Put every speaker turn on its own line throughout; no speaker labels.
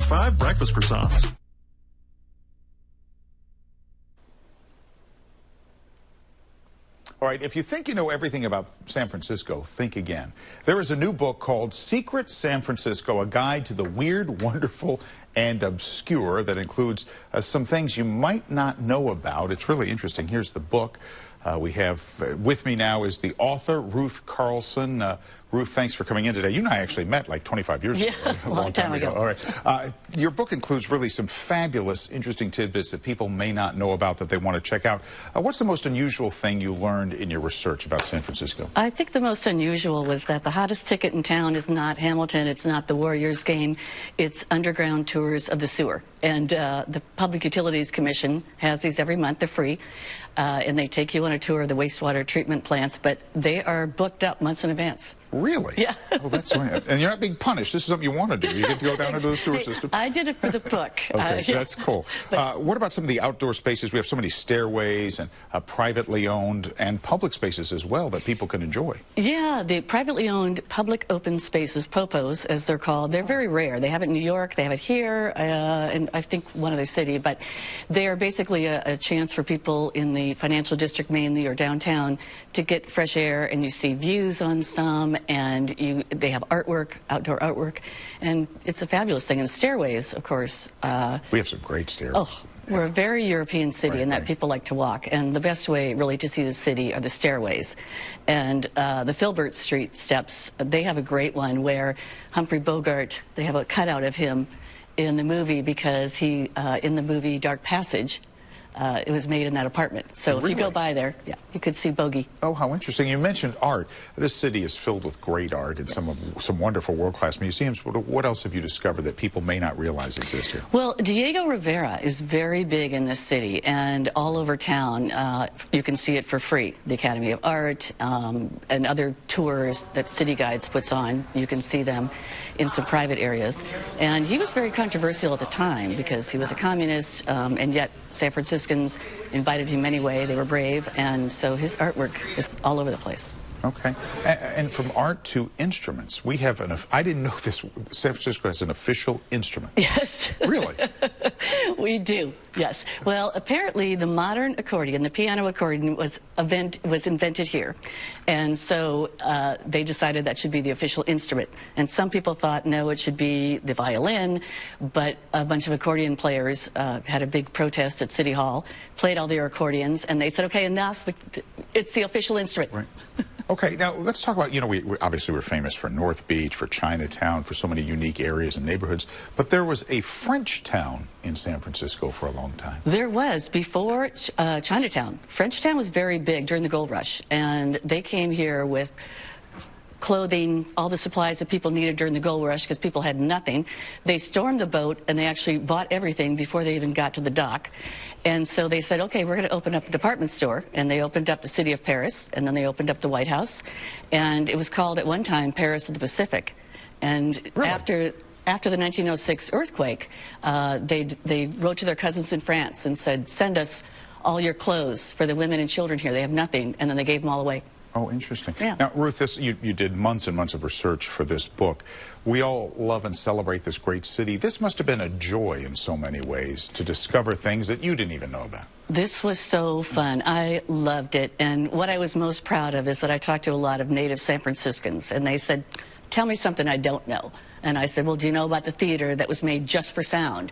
5 breakfast croissants.
All right, if you think you know everything about San Francisco, think again. There is a new book called Secret San Francisco, a guide to the weird, wonderful, and obscure that includes some things you might not know about. It's really interesting. Here's the book. We have with me now is the author, Ruth Carlson. Ruth, thanks for coming in today. You and I actually met like 25 years ago.
Yeah, a long time ago.
All right. Your book includes really some fabulous, interesting tidbits that people may not know about that they want to check out. What's the most unusual thing you learned in your research about San Francisco?
I think the most unusual was that the hottest ticket in town is not Hamilton, it's not the Warriors game, it's underground tours of the sewer. And the Public Utilities Commission has these every month. They're free. And they take you on a tour of the wastewater treatment plants, but they are booked up months in advance.
Really?
Yeah.
Oh, that's right. And you're not being punished. This is something you want to do. You get to go down into the sewer system.
I did it for the book.
Okay,
Yeah.
that's cool. What about some of the outdoor spaces? We have so many stairways and privately owned and public spaces as well that people can enjoy.
Yeah, the privately owned public open spaces, POPOs, as they're called, they're very rare. They have it in New York, they have it here, and I think one other city, but they are basically a chance for people in the financial district mainly or downtown to get fresh air, and you see views on some, and they have artwork, outdoor artwork, and it's a fabulous thing. And stairways, of course.
We have some great stairways.
Oh, we're a very European city, in that people like to walk, and the best way really to see the city are the stairways. And the Filbert Street steps, they have a great one where Humphrey Bogart, they have a cutout of him in the movie because he, in the movie Dark Passage, it was made in that apartment. So
Really?
if you go by there, yeah, you could see Bogey.
Oh, how interesting. You mentioned art. This city is filled with great art and some wonderful world-class museums. What else have you discovered that people may not realize exist here?
Well, Diego Rivera is very big in this city, and all over town you can see it for free. The Academy of Art and other tours that City Guides puts on, you can see them in some private areas. And he was very controversial at the time because he was a communist, and yet San Franciscans invited him anyway. They were brave, and so his artwork is all over the place.
Okay. And from art to instruments, we have I didn't know this, San Francisco has an official instrument.
Yes.
Really?
We do, yes. Well, apparently the modern accordion, the piano accordion, was invented here. And so they decided that should be the official instrument. And some people thought, no, it should be the violin. But a bunch of accordion players had a big protest at City Hall, played all their accordions, and they said, okay, enough. It's the official instrument.
Right. Okay, now let's talk about, we obviously we're famous for North Beach, for Chinatown, for so many unique areas and neighborhoods, but there was a French town in San Francisco for a long time.
There was, before Chinatown. Frenchtown was very big during the gold rush, and they came here with clothing, all the supplies that people needed during the gold rush because people had nothing. They stormed the boat, and they actually bought everything before they even got to the dock. And so they said, okay, we're going to open up a department store. And they opened up the city of Paris, and then they opened up the White House. And it was called at one time Paris of the Pacific. And
really?
after the 1906 earthquake, they wrote to their cousins in France and said, send us all your clothes for the women and children here. They have nothing. And then they gave them all away.
Oh, interesting.
Yeah.
Now, Ruth, you did months and months of research for this book. We all love and celebrate this great city. This must have been a joy in so many ways to discover things that you didn't even know about.
This was so fun. I loved it. And what I was most proud of is that I talked to a lot of native San Franciscans, and they said, tell me something I don't know. And I said, well, do you know about the theater that was made just for sound?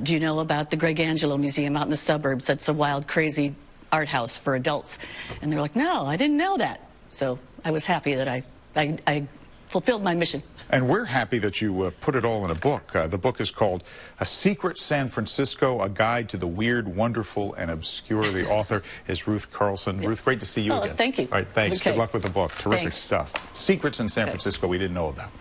Do you know about the Greg Angelo Museum out in the suburbs? That's a wild, crazy art house for adults. And they're like, no, I didn't know that. So I was happy that I fulfilled my mission.
And we're happy that you put it all in a book. The book is called A Secret San Francisco, A Guide to the Weird, Wonderful, and Obscure. The author is Ruth Carlson. Ruth, great to see you again.
Thank you.
All right, thanks.
Okay.
Good luck with the book. Terrific
Thanks.
stuff. Secrets in San Francisco we didn't know about.